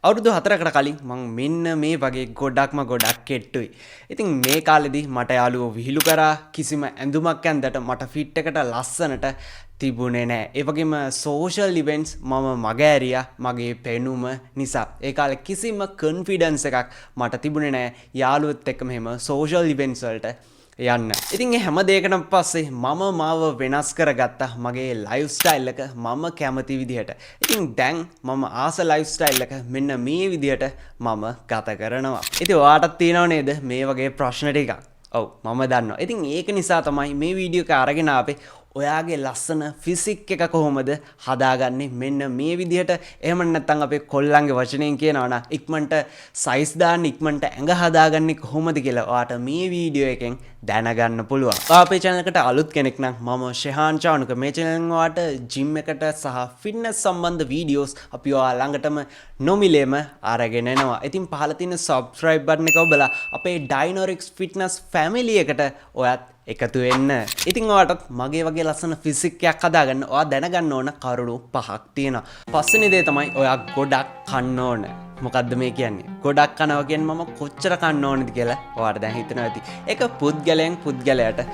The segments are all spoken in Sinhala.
අවුරුදු 4කට කලින් මං මෙන්න මේ වගේ ගොඩක් කෙට්ටුයි. ඉතින් මේ කාලෙදි මට යාළුවෝ විහිළු කරා කිසිම ඇඳුමක් ඇඳට මට ෆිට් එකට ලස්සනට තිබුණේ නෑ. ඒ වගේම සෝෂල් ඉවෙන්ට්ස් මම මගෑරියා මගේ පෙනුම නිසා. ඒ කාලේ කිසිම කොන්ෆිඩන්ස් එකක් මට තිබුණේ නෑ යාළුවොත් එක්ක මෙහෙම සෝෂල් ඉවෙන්ට්ස් වලට යන්න. ඉතින් ඒ හැම දෙයකටම පස්සේ මම මාව වෙනස් කරගත්තා මගේ ලයිෆ් ස්ටයිල් එක මම කැමති විදිහට. ඉතින් දැන් මම ආස ලයිෆ් ස්ටයිල් එක මෙන්න මේ විදිහට මම ගත කරනවා. ඉතින් ඔයාටත් තියෙනව නේද මේ වගේ ප්‍රශ්න ටිකක්? ඔව් මම දන්නවා. ඉතින් ඒක නිසා තමයි මේ වීඩියෝ එක අරගෙන ආවේ. ඔයාගේ ලස්සන ෆිසික් එක කොහොමද හදාගන්නේ මෙන්න මේ විදිහට. එහෙම නැත්නම් අපේ කොල්ලන්ගේ වචනයෙන් කියනවා නම් ඉක්මනට සයිස් දාන්න ඉක්මනට ඇඟ හදාගන්නේ කොහොමද කියලා ඔයාට මේ වීඩියෝ එකෙන් දැනගන්න පුළුවන්. ඔයා අපේ channel එකට අලුත් කෙනෙක් නම් මම ශෙහාන් චානුක. මේ channel එකෙන් ඔයාට gym එකට සහ fitness සම්බන්ධ videos අපි ඔයා ළඟටම නොමිලේම අරගෙන එනවා. ඉතින් පහළ තියෙන subscribe button එක ඔබලා අපේ Dynorix Fitness family එකට ඔයත් එකතු වෙන්න. ඉතින් ඔයාටත් මගේ වගේ ලස්සන ෆිසික් එකක් හදාගන්න ඔයා දැනගන්න ඕන කරුණු 5ක් තියෙනවා. පස්වෙනි දේ තමයි ඔයා ගොඩක් කන්න ඕන. මොකද්ද මේ කියන්නේ? ගොඩක් කනවා කියන්නේ මම කොච්චර කන්න ඕනද කියලා ඔයාට දැන් හිතනවා ඇති. ඒක පුද්ගලයන් පුද්ගලයාට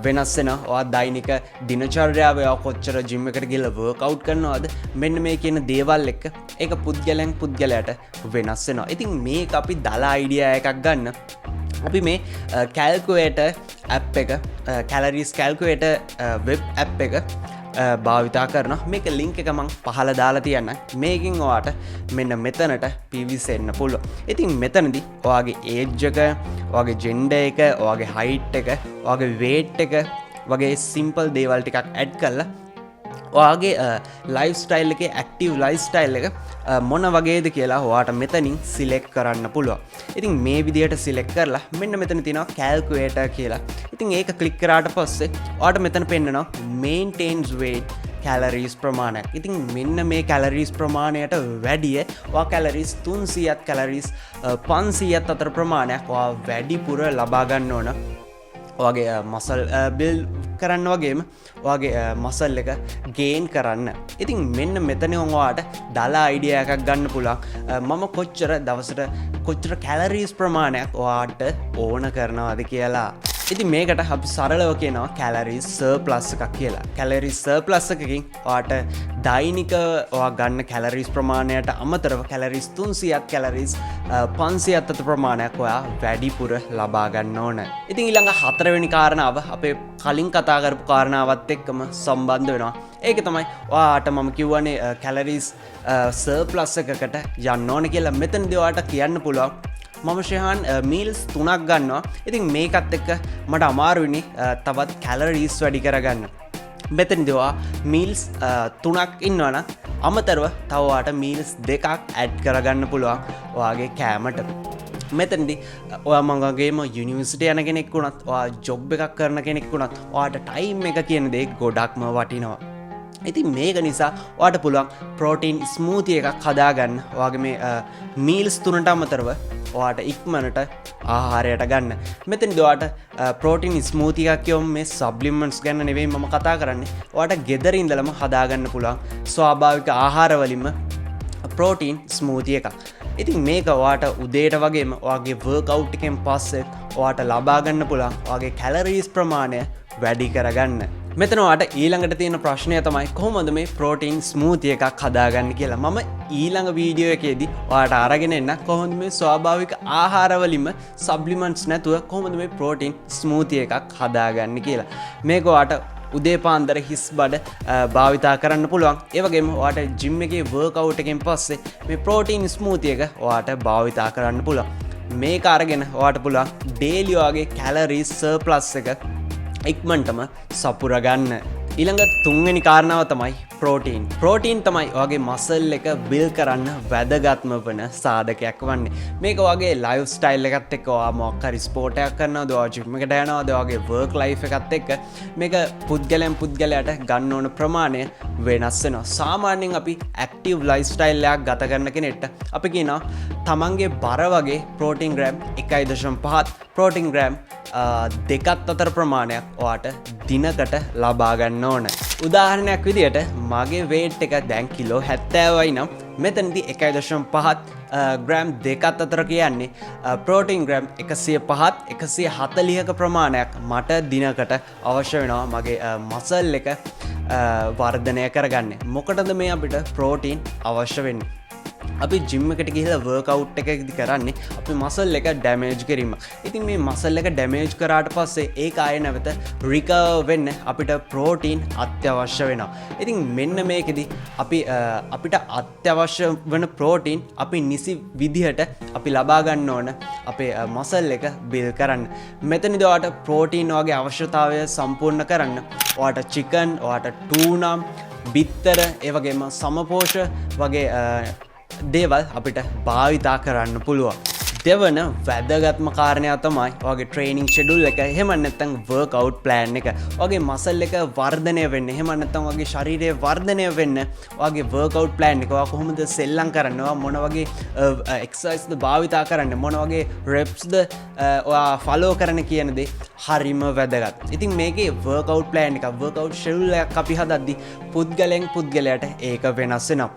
වෙනස් වෙනවා. ඔයා දෛනික දිනචර්යාව ඔයා කොච්චර ජිම් එකට ගිහලා වර්ක් අවුට් කරනවද? මෙන්න මේ කියන දේවල් එක්ක ඒක පුද්ගලයන් පුද්ගලයාට වෙනස් වෙනවා. ඉතින් මේක අපි දලා අයිඩියා එකක් ගන්න. අපි මේ කැල්කුලේටර් ඇප් එක කැලරීස් කැල්කුලේටර් වෙබ් ඇප් එක භාවිතා කරනවා. මේක ලින්ක් එක මම පහළ දාලා තියන්නම්. මේකෙන් ඔයාට මෙන්න මෙතනට පිවිසෙන්න පුළුවන්. ඉතින් මෙතනදී ඔයාගේ ඒජ් එක, ඔයාගේ ජෙන්ඩර් එක, ඔයාගේ හයිට් එක, ඔයාගේ වේට් එක වගේ සිම්පල් දේවල් ටිකක් ඇඩ් කරලා ඔයාගේ ලයිෆ් ස්ටයිල් එකේ ඇක්ටිව් ලයිෆ් ස්ටයිල් එක මොන වගේද කියලා ඔයාට මෙතනින් සිලෙක්ට් කරන්න පුළුවන්. ඉතින් මේ විදිහට සිලෙක්ට් කරලා මෙන්න මෙතන තියෙනවා කැල්කුලේටර් කියලා. ඉතින් ඒක ක්ලික් කරාට පස්සේ ඔයාට මෙතන පෙන්නනවා maintains weight කැලරීස් ප්‍රමාණයක්. ඉතින් මෙන්න මේ කැලරීස් ප්‍රමාණයට වැඩිය ඔයා කැලරීස් 300ත් කැලරීස් 500ත් අතර ප්‍රමාණයක් ඔයා වැඩිපුර ලබා ගන්න ඕන. ඔයාගේ මසල් බිල්ඩ් කරන්න වගේම ඔයාගේ මසල් එක ගේන් කරන්න. ඉතින් මෙන්න මෙතන ඔයාට දාලා අයිඩියා එකක් ගන්න පුළුවන්. මම කොච්චර දවසට කොච්චර කැලරීස් ප්‍රමාණයක් ඔයාට ඕන කරනවද කියලා. ඉතින් මේකට අපි සරලව කියනවා කැලරීස් සර්ප්ලස් එකක් කියලා. කැලරීස් සර්ප්ලස් එකකින් ඔයාට දෛනික ඔයා ගන්න කැලරීස් ප්‍රමාණයට අමතරව කැලරීස් 300ත් කැලරීස් 500ත් අතර ප්‍රමාණයක් ඔයා වැඩිපුර ලබා ගන්න ඕන. ඉතින් ඊළඟ හතරවෙනි කාරණාව අපේ කලින් කතා කරපු කාරණාවත් එක්කම සම්බන්ධ වෙනවා. ඒක තමයි ඔයාට මම කියවනේ කැලරීස් සර්ප්ලස් එකකට යන්න ඕන කියලා. මෙතනදී ඔයාට කියන්න පුළුවන් මම ශෙහාන් මීල්ස් 3ක් ගන්නවා. ඉතින් මේකත් එක්ක මට අමාරුයිනේ තවත් කැලරීස් වැඩි කරගන්න. මෙතනදී ඔයා මීල්ස් 3ක් ඉන්නවනම් අමතරව තව ඔයාට මීල්ස් 2ක් ඇඩ් කරගන්න පුළුවන් ඔයාගේ කෑමට. මෙතනදී ඔයා මගේම යුනිවර්සිටි යන කෙනෙක් වුණත් ඔයා ජොබ් එකක් කරන කෙනෙක් වුණත් ඔයාට ටයිම් එක කියන දේ ගොඩක්ම වටිනවා. ඉතින් මේක නිසා ඔයාට පුළුවන් ප්‍රෝටීන් ස්මූති එකක් හදාගන්න. ඔයාගේ මේ මීල්ස් 3ට අමතරව ඔයාට ඉක්මනට ආහාරයට ගන්න. මෙතනදී ඔයාට ප්‍රෝටීන් ස්මූති එකක් කියවම මේ සබ්ලිමන්ට්ස් ගැන නෙවෙයි මම කතා කරන්නේ. ඔයාට ගෙදර ඉඳලම හදාගන්න පුළුවන් ස්වාභාවික ආහාර වලින්ම ප්‍රෝටීන් ස්මූති එකක්. ඉතින් මේක ඔයාට උදේට වගේම ඔයාගේ වර්ක් අවුට් එකෙන් පස්සේ ඔයාට ලබා ගන්න පුළුවන් ඔයාගේ කැලරීස් ප්‍රමාණය වැඩි කරගන්න. මෙතන ඔයාට ඊළඟට තියෙන ප්‍රශ්නය තමයි කොහොමද මේ ප්‍රෝටීන් ස්මූති එකක් හදාගන්න කියලා. මම ඊළඟ වීඩියෝ එකේදී ඔයාට අරගෙන එන්න කොහොමද මේ ස්වාභාවික ආහාර වලින්ම සබ්ලිමන්ට්ස් නැතුව කොහොමද මේ ප්‍රෝටීන් ස්මූති එකක් හදාගන්න කියලා. මේක ඔයාට උදේ පාන්දර හිස් බඩ භාවිතා කරන්න පුළුවන්. ඒ වගේම ඔයාට ජිම් එකේ වර්ක් අවුට් එකෙන් පස්සේ මේ ප්‍රෝටීන් ස්මූති එක ඔයාට භාවිතා කරන්න පුළුවන්. මේක අරගෙන ඔයාට පුළුවන් ඩේලි ඔයාගේ කැලරීස් සර්ප්ලස් එක ඉක්මනටම සපුර ගන්න. ඊළඟ තුන්වෙනි කාරණාව තමයි ප්‍රෝටීන්. ප්‍රෝටීන් තමයි ඔයාගේ මසල් එක බිල්ඩ් කරන්න වැදගත්ම වන සාධකයක් වන්නේ. මේක ඔයාගේ ලයිෆ් ස්ටයිල් එකත් එක්ක ඔයා මොකක් හරි ස්පෝර්ට් එකක් කරනවද, ඔයා ජිම් එකට යනවද, ඔයාගේ වර්ක් ලයිෆ් එකත් එක්ක මේක පුද්ගලයන් පුද්ගලයාට ගන්න ඕන ප්‍රමාණය වෙනස් වෙනවා. සාමාන්‍යයෙන් අපි ඇක්ටිව් ලයිෆ් ස්ටයිල් එකක් ගත කරන කෙනෙක්ට අපි කියනවා තමන්ගේ බර වගේ ප්‍රෝටීන් ග්‍රෑම් 1.5ත් ප්‍රෝටීන් ග්‍රෑම් දෙකත් අතර ප්‍රමාණයක් ඔයාට දිනකට ලබා ගන්න ඕන. උදාහරණයක් විදියට මගේ වේට් එක දැන් කිලෝ 70යි නම් මෙතනදී 1.5 ග්‍රෑම් දෙකත් අතර කියන්නේ ප්‍රෝටීන් ග්‍රෑම් 105ත් 140ක ප්‍රමාණයක් මට දිනකට අවශ්‍ය වෙනවා මගේ මසල් එක වර්ධනය කරගන්න. මොකටද මේ අපිට ප්‍රෝටීන් අවශ්‍ය වෙන්නේ? අපි ජිම් එකට ගිහිල්ලා වර්ක්අවුට් එකක්දි කරන්නේ අපි මසල් එක ඩැමේජ් කිරීම. ඉතින් මේ මසල් එක ඩැමේජ් කරාට පස්සේ ඒක ආයෙ නැවත රිකවර් වෙන්න අපිට ප්‍රෝටීන් අත්‍යවශ්‍ය වෙනවා. ඉතින් මෙන්න මේකෙදි අපිට අත්‍යවශ්‍ය වෙන ප්‍රෝටීන් අපි නිසි විදිහට අපි ලබා ගන්න ඕන අපේ මසල් එක බිල් කරන්න. මෙතනදී ඔයාලට ප්‍රෝටීන් වගේ අවශ්‍යතාවය සම්පූර්ණ කරන්න ඔයාලට චිකන්, ඔයාලට ටූනා, බිත්තර, ඒ වගේම සමපෝෂ වගේ දේවල් අපිට භාවිතා කරන්න පුළුවන්. දෙවන වැදගත්ම කාරණය තමයි ඔයාගේ ට්‍රේනින් ෂෙඩියුල් එක. එහෙම නැත්නම් වර්ක්අවුට් ප්ලෑන් එක. ඔයාගේ මසල් එක වර්ධනය වෙන්න, එහෙම නැත්නම් ඔයාගේ ශරීරය වර්ධනය වෙන්න ඔයාගේ වර්ක්අවුට් ප්ලෑන් එක ඔයා කොහොමද සෙල්ලම් කරන්නේ, ඔයා මොන වගේ එක්සර්සයිස්ද භාවිතා කරන්නේ, මොන වගේ රෙප්ස්ද ඔයා ෆලෝ කරන්න කියන දේ හරිම වැදගත්. ඉතින් මේකේ වර්ක්අවුට් ප්ලෑන් එක, වර්ක්අවුට් ෂෙඩියුල් එකක් අපි හදද්දි පුද්ගලයන් පුද්ගලයාට ඒක වෙනස් වෙනවා.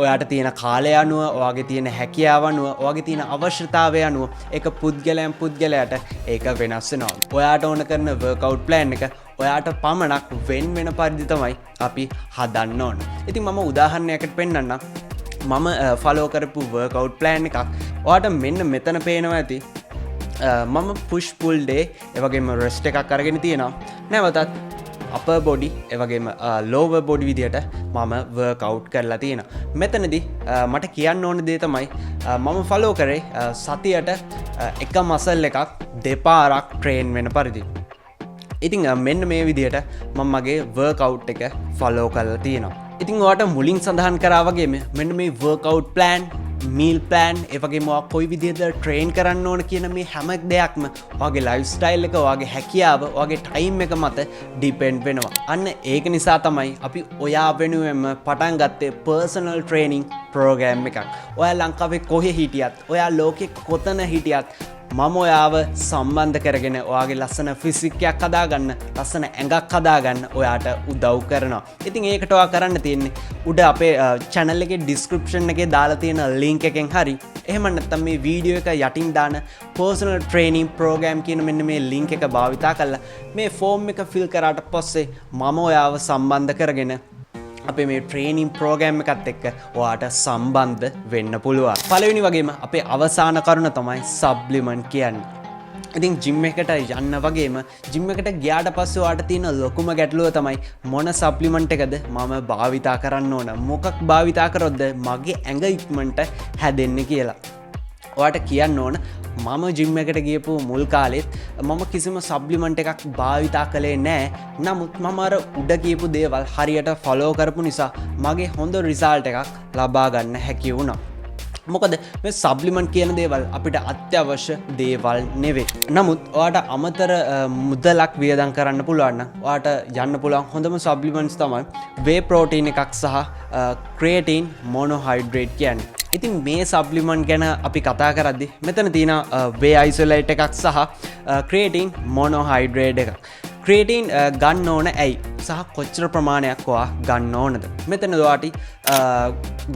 ඔයාට තියෙන කාලය අනුව, ඔයාගේ තියෙන හැකියාව අනුව, ඔයාගේ තියෙන අවශ්‍යතාවය අනුව ඒක පුද්ගලයන් පුද්ගලයාට ඒක වෙනස් වෙනවා. ඔයාට ඕන කරන වර්ක්අවුට් ප්ලෑන් එක ඔයාට පමණක් වෙන පරිදි තමයි අපි හදන්න ඕන. ඉතින් මම උදාහරණයකට පෙන්නන්නම්. මම ෆලෝ කරපු වර්ක්අවුට් ප්ලෑන් එකක් ඔයාට මෙන්න මෙතන පේනවා ඇති. මම පුෂ් පුල් ඩේ එවගේම රෙස්ට් එකක් අරගෙන තියෙනවා. නැවතත් අපර් බොඩි එවගේම ලෝවර් බොඩි විදියට මම වර්ක්අවුට් කරලා තියෙනවා. මෙතනදී මට කියන්න ඕන දේ තමයි මම ෆලෝ කරේ සතියට එක මසල් එකක් දෙපාරක් ට්‍රේන් වෙන පරිදි. ඉතින් මෙන්න මේ විදියට මම මගේ වර්ක්අවුට් එක ෆලෝ කරලා තියෙනවා. ඉතින් ඔයාට මුලින් සඳහන් කරා වගේම මෙන්න මේ වර්ක්අවුට් ප්ලෑන්, මීල් ප්ලෑන්, ඒ වගේම ඔයා කොයි විදිහද ට්‍රේන් කරන්න ඕන කියන මේ හැම දෙයක්ම ඔයාගේ ලයිෆ් ස්ටයිල් එක, ඔයාගේ හැකියාව, ඔයාගේ ටයිම් එක මත ඩිපෙන්ඩ් වෙනවා. අන්න ඒක නිසා තමයි අපි ඔයා වෙනුවෙන්ම පටන් ගත්තේ පර්සනල් ට්‍රේනින් ප්‍රෝග්‍රෑම් එකක්. ඔයා ලංකාවේ කොහේ හිටියත්, ඔයා ලෝකෙ කොතන හිටියත් මම ඔයාව සම්බන්ධ කරගෙන ඔයාගේ ලස්සන ෆිසික්කයක් හදාගන්න, ලස්සන ඇඟක් හදාගන්න ඔයාට උදව් කරනවා. ඉතින් ඒකට ඔයා කරන්න තියෙන්නේ උඩ අපේ channel එකේ description එකේ දාලා තියෙන link එකෙන් හරි, එහෙම නැත්නම් මේ වීඩියෝ එක යටින් දාන personal training program කියන මෙන්න මේ link එක භාවිතා කරලා මේ form එක fill කරාට පස්සේ මම ඔයාව සම්බන්ධ කරගෙන අපේ මේ ට්‍රේනින් ප්‍රෝග්‍රෑම් එකත් එක්ක ඔයාට සම්බන්ධ වෙන්න පුළුවන්. පළවෙනි වගේම අපේ අවසාන කරුණ තමයි සප්ලිමන්ට් කියන්නේ. ඉතින් ජිම් එකට යන්න වගේම ජිම් එකට ගියාට පස්සේ ඔයාට තියෙන ලොකුම ගැටලුව තමයි මොන සප්ලිමන්ට් එකද මම භාවිතා කරන්න ඕන, මොකක් භාවිතා කරොත්ද මගේ ඇඟ ඉක්මනට හැදෙන්නේ කියලා. ඔයාට කියන්න ඕන මම ජිම් එකට ගියපු මුල් කාලෙත් මම කිසිම සප්ලිමන්ට් එකක් භාවිතා කළේ නෑ. නමුත් මම අර උඩ කියපු දේවල් හරියට ෆලෝ කරපු නිසා මගේ හොඳ රිසල්ට් එකක් ලබා ගන්න හැකි වුණා. මොකද මේ සප්ලිමන්ට් කියන දේවල් අපිට අත්‍යවශ්‍ය දේවල් නෙවෙයි. නමුත් ඔයාට අමතර මුදලක් වියදම් කරන්න පුළුවන් නම් ඔයාට යන්න පුළුවන් හොඳම සප්ලිමන්ට්ස් තමයි වේ ප්‍රෝටීන් එකක් සහ ක්‍රියේටින් මොනෝහයිඩ්‍රේට් කියන්නේ. ඉතින් මේ සප්ලිමන්ට් ගැන අපි කතා කරද්දි මෙතන තියෙන වේ අයිසොලේට් එකක් සහ ක්‍රියේටින් මොනෝහයිඩ්‍රේට් එකක්. ක්‍රියේටින් ගන්න ඕන ඇයි සහ කොච්චර ප්‍රමාණයක් ඔයා ගන්න ඕනද? මෙතන ඔයාට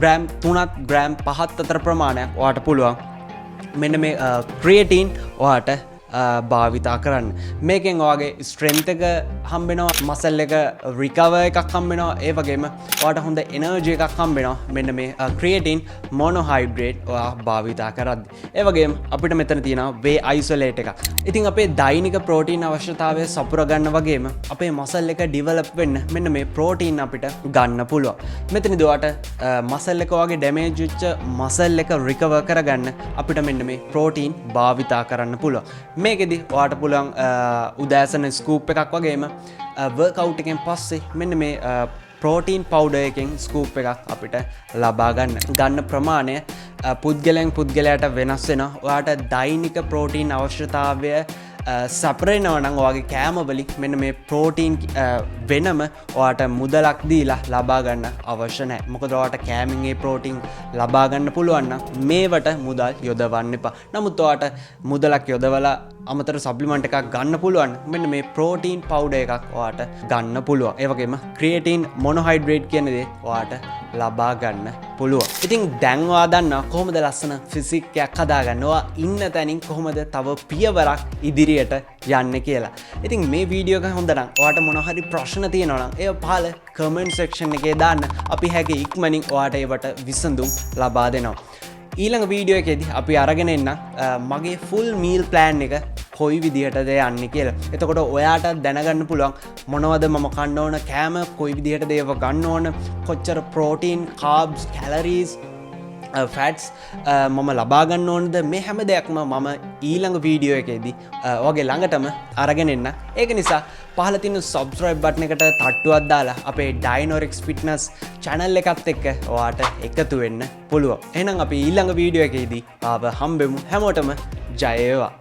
ග්‍රෑම් 3ත් ග්‍රෑම් 5ත් අතර ප්‍රමාණයක් ඔයාට පුළුවන් මෙන්න මේ ක්‍රියේටින් ඔයාට භාවිතා කරන්න. මේකෙන් ඔයාගේ ස්ට්‍රෙන්ත් එක හම්බෙනවා, මසල් එක රිකවර් එකක් හම්බෙනවා, ඒ වගේම ඔයාට හොඳ එනර්ජි එකක් හම්බෙනවා මෙන්න මේ ක්‍රියේටින් මොනෝහයිඩ්‍රේට් ඔයා භාවිතා කරද්දි. ඒ වගේම අපිට මෙතන තියෙනවා වේ අයිසොලේට් එකක්. ඉතින් අපේ දෛනික ප්‍රෝටීන් අවශ්‍යතාවය සපුර ගන්න වගේම අපේ මසල් එක ඩිවලොප් වෙන්න මෙන්න මේ ප්‍රෝටීන් අපිට ගන්න පුළුවන්. මෙතනදී ඔයාට මසල් එක වගේ ඩැමේජ් වෙච්ච මසල් එක රිකවර් කරගන්න අපිට මෙන්න මේ ප්‍රෝටීන් භාවිතා කරන්න පුළුවන්. මේකෙදි ඔයාට පුළුවන් උදෑසන ස්කූප් එකක් වගේම වර්ක්අවුට් එකෙන් පස්සේ මෙන්න මේ ප්‍රෝටීන් පවුඩර් එකෙන් ස්කූප් එකක් අපිට ලබා ගන්න ප්‍රමාණය පුද්ගලයන් පුද්ගලයාට වෙනස් වෙනවා. ඔයාට දෛනික ප්‍රෝටීන් අවශ්‍යතාවය සපරේනවා නම් ඔයාගේ කෑම වලින් මෙන්න මේ ප්‍රෝටීන් වෙනම ඔයාට මුදලක් දීලා ලබා ගන්න අවශ්‍ය නැහැ. මොකද ඔයාට කෑමෙන් ඒ ප්‍රෝටීන් ලබා ගන්න පුළුවන් නම් මේවට මුදල් යොදවන්න එපා. නමුත් ඔයාට මුදලක් යොදවලා අමතර සප්ලිමන්ට් එකක් ගන්න පුළුවන්. මෙන්න මේ ප්‍රෝටීන් පවුඩර් එකක් ඔයාට ගන්න පුළුවන්. ඒ වගේම ක්‍රියේටින් මොනෝහයිඩ්‍රේට් කියන දේ ඔයාට ලබා ගන්න පුළුවන්. ඉතින් දැන් ඔයා දන්නවා කොහොමද ලස්සන ෆිසික් එකක් හදාගන්න. ඔයා ඉන්න තැනින් කොහොමද තව පියවරක් ඉදිරියට යන්නේ කියලා. ඉතින් මේ වීඩියෝ එක හොඳ නම් ඔයාට මොනවා හරි ප්‍රශ්න තියෙනවා නම් ඒව පහල කමෙන්ට් සෙක්ෂන් එකේ දාන්න. අපි හැකි ඉක්මනින් ඔයාට ඒවට විසඳුම් ලබා දෙනවා. ඊළඟ වීඩියෝ එකේදී අපි අරගෙන එන්න මගේ ෆුල් මීල් ප්ලෑන් එක කොයි විදිහටද යන්නේ කියලා. එතකොට ඔයාට දැනගන්න පුළුවන් මොනවද මම කන්න ඕන කෑම, කොයි විදිහටද ඒව ගන්න ඕන, කොච්චර ප්‍රෝටීන්, කාබ්ස්, කැලරීස්, ෆැට්ස් මම ලබා ගන්න ඕනද, මේ හැම දෙයක්ම මම ඊළඟ වීඩියෝ එකේදී ඔයාගේ ළඟටම අරගෙන එන්න. ඒක නිසා පහළ තියෙන subscribe button එකට තට්ටුවක් දාලා අපේ Dinorex Fitness channel එකත් එක්ක ඔයාට එකතු වෙන්න පුළුවන්. එහෙනම් අපි ඊළඟ වීඩියෝ එකේදී ආව හම්බෙමු. හැමෝටම ජය වේවා.